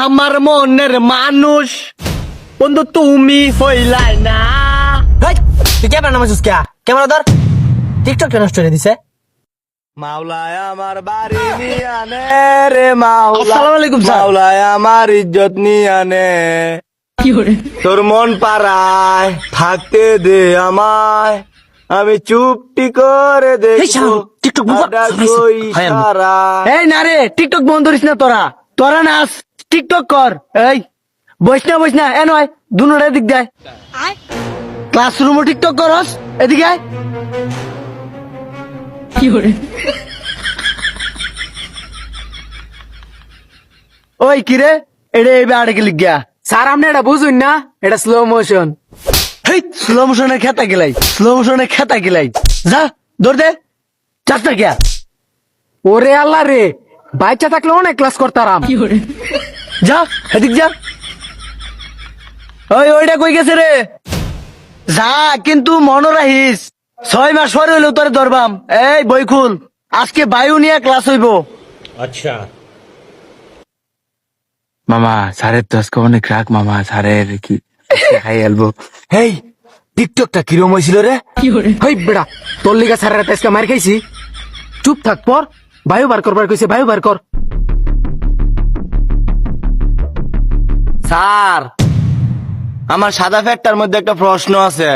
আমার মনের মানুষ বন্ধু তুমি হইলাই না। তুই ক্যামেরা নামাইছিস কে? ক্যামেরা ধর। টিকটক কেন নষ্ট করে দিছে? মাওলায় আমার বাড়ি নিয়ে আনে রে মাওলা। আসসালামু আলাইকুম স্যার। মাওলায় আমার ইজ্জত নিয়ে আনে। তোর মন পাড়ায় থাকতে দে আমায়, আমি চুপটি করে দেখবো টিকটক বন্ধ আডা কই সারা। এই না রে, টিকটক বন্ধ করিস না তোরা। তোরা নাচ, টিকটক কর। এই বইস না এ নয়, দুনোটা এদিক দেয়। ক্লাসরুমও টিকটক করস, এদিকে আয়। ওই কিরে, এটা এইবার আড়ে গেলি গিয়া। স্যার আপনি এটা বুঝুন না, এটা স্লো মোশন। হেই স্লো মোশনে খেতা গেলাই যা দৌড় দে, চাস না গিয়া। ওরে আল্লাহ রে, বাচ্চা থাকলে অনেক ক্লাস করতাম। যা এদিক যা। ওই ওইটা কই গেছে রে? যা কিন্তু মনে রাখিস, 6 মাস পরে হইলেও তোরে ধরবাম। এই বই খুল, আজকে বায়ু নিয়ে ক্লাস হইব। মামা স্যারের তো আজকে অনেক রাগ মামা, স্যারের কি খাই আলবো। এই টিকটকটা কিরম হয়েছিল রে? হই বেড়া, তোর লিগা স্যারের আজকে মার খাইছি। চুপ থাক পর, বায়ু বার করবার কইছে, বায়ু বার কর। স্যার, আমার সাদা ফ্যাটটার মধ্যে একটা প্রশ্ন আছে।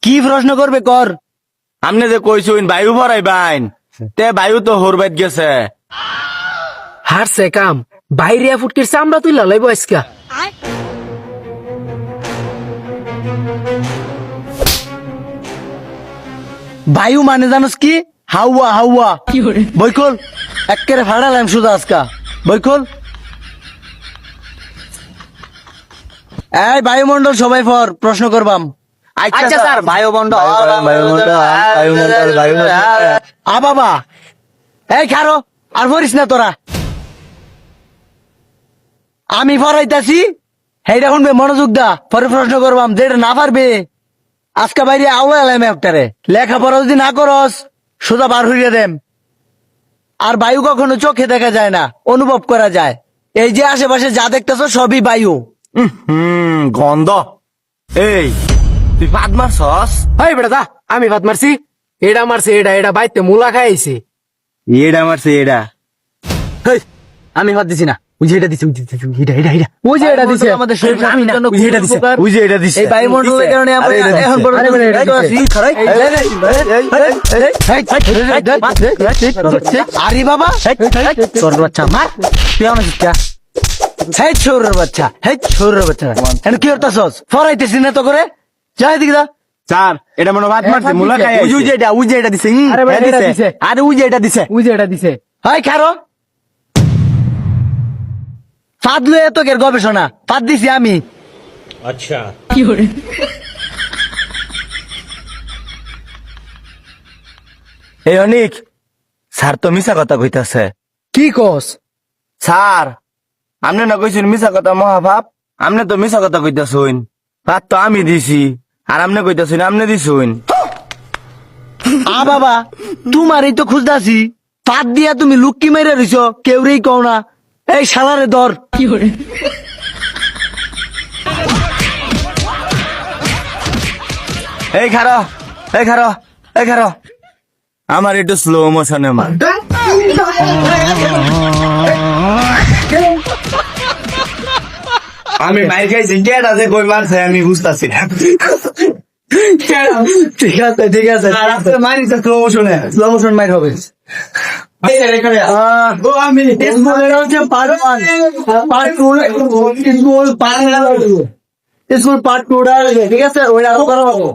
কি প্রশ্ন করবে কর। আপনি যে কইছুন বায়ু ভরাই বাইন, তে বায়ু তো হরবাইত গেছে। হারছে কাম, বাইরে ফুটকির চামড়া তুই লাইব আজকা। বায়ু মানে জানোস কি? হাওয়া হাওয়া। বই খোল, একেবারে ফাড়ালাম শুধু আজকা। বই খোল। এই বায়ুমন্ডল সবাই ফর প্রশ্ন করবাম। আচ্ছা স্যার, বায়ুমণ্ডল আ বাবা, এই খারো আর ভরিস না তোরা। আমি ফরাইতাছি, হেইটা শুনবে, মনোযোগ দা। পরে প্রশ্ন করবাম, যেটা না পারবে আজকে বাইরে আওয়ালাম একটারে। লেখাপড়া যদি না করস সোজা বার হইয়া দেম। আর বায়ু কখনো চোখে দেখা যায় না, অনুভব করা যায়। এই যে আশেপাশে যা দেখতেছ সবই বায়ু। গন্ধ। এই তুই পাদ মারছস? হই বেড়া দা, আমি ভাত মারছি। এটা মারছে, এটা বাইতে মুলা খাইছে। এডা মারছে এডা। হেই, আমি হাত দিছি না। ওই যে এটা দিছে, ওই যে এটা ওই যে এটা দিছে আমাদের শরীর স্বাস্থ্যের জন্য ওই যে এটা দিছে, উপকার। ওই যে এটা দিছে। এই বায়ুমণ্ডলের কারণে আমরা আরে এটা এখন দিছে। পর্যন্ত আরে এটা দিছে। এই খারাই। আরে বাবা, তোর বাচ্চা মার, তুই আমার বাচ্চা। হেই ছোরের বাচ্চা, হেই ছোরের বাচ্চা। এখন কি করতেছস? ফরাইতেছিস না তো করে, যা এদিকে যা। স্যার, এটা মনে ভাত মারছে, মুলা খাই। ওই যে এটা দিছে। আরে ভাই, এটা দিছে। আরে ওই যে এটা দিছে। ওই যে এটা দিছে। হাই খারো, ফাদ লয়ে তো কের গবেষণা, ফাদ দিছি আমি। এই অনিক, স্যার তো মিছা কথা কইতাছে। কি কস? স্যার, আপনি না কইছেন মিছা কথা মহাভাব, আপনি তো মিছা কথা কইতাছুন। ভাত তো আমি দিছি, আর আপনি কইতাছুন আপনি দিছুন। আ বাবা, তোমারই তো খুঁজতাছি। ফাদ দিয়া তুমি লুক্কি মেরে রইছ, কেউরেই কও না। এই শালারে ধর। এই খারো, এই খারো, এই খারো, আমার একটু স্লো মোশনে মার। আমি মাইর খাইছি, কেটা যে কই মারছে আমি বুঝতাছি না। ঠিক আছে। মারিছে স্লো মোশনে। স্লো মোশন মাইর হবে। আমি স্কুলের হচ্ছে পার্ট 1, স্কুল পার্ট 2 ঠিক আছে, ওইটা আরো করা হবো।